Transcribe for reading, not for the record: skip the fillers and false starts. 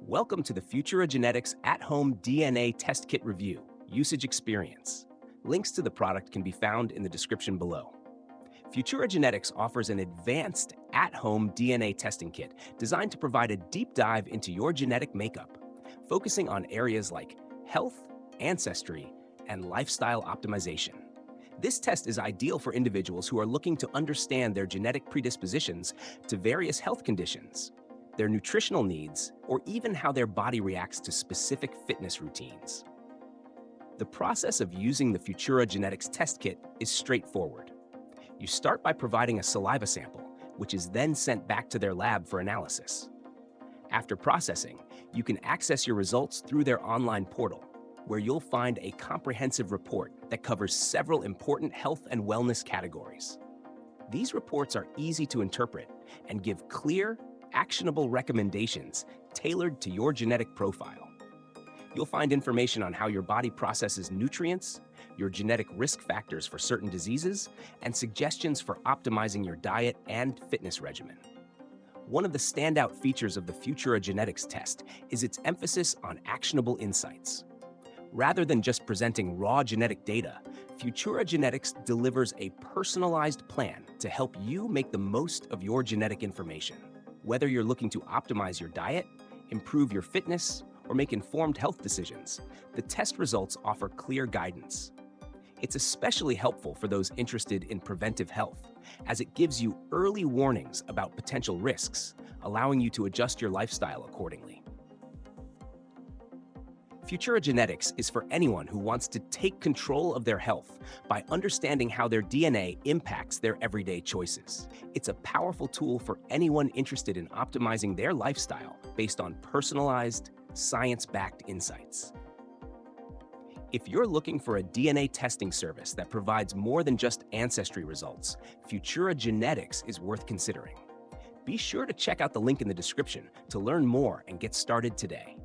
Welcome to the Futura Genetics at-home DNA test kit review, usage experience. Links to the product can be found in the description below. Futura Genetics offers an advanced at-home DNA testing kit designed to provide a deep dive into your genetic makeup, focusing on areas like health, ancestry, and lifestyle optimization. This test is ideal for individuals who are looking to understand their genetic predispositions to various health conditions, their nutritional needs, or even how their body reacts to specific fitness routines. The process of using the Futura Genetics test kit is straightforward. You start by providing a saliva sample, which is then sent back to their lab for analysis. After processing, you can access your results through their online portal, where you'll find a comprehensive report that covers several important health and wellness categories. These reports are easy to interpret and give clear, actionable recommendations tailored to your genetic profile. You'll find information on how your body processes nutrients, your genetic risk factors for certain diseases, and suggestions for optimizing your diet and fitness regimen. One of the standout features of the Futura Genetics test is its emphasis on actionable insights. Rather than just presenting raw genetic data, Futura Genetics delivers a personalized plan to help you make the most of your genetic information. Whether you're looking to optimize your diet, improve your fitness, or make informed health decisions, the test results offer clear guidance. It's especially helpful for those interested in preventive health, as it gives you early warnings about potential risks, allowing you to adjust your lifestyle accordingly. Futura Genetics is for anyone who wants to take control of their health by understanding how their DNA impacts their everyday choices. It's a powerful tool for anyone interested in optimizing their lifestyle based on personalized, science-backed insights. If you're looking for a DNA testing service that provides more than just ancestry results, Futura Genetics is worth considering. Be sure to check out the link in the description to learn more and get started today.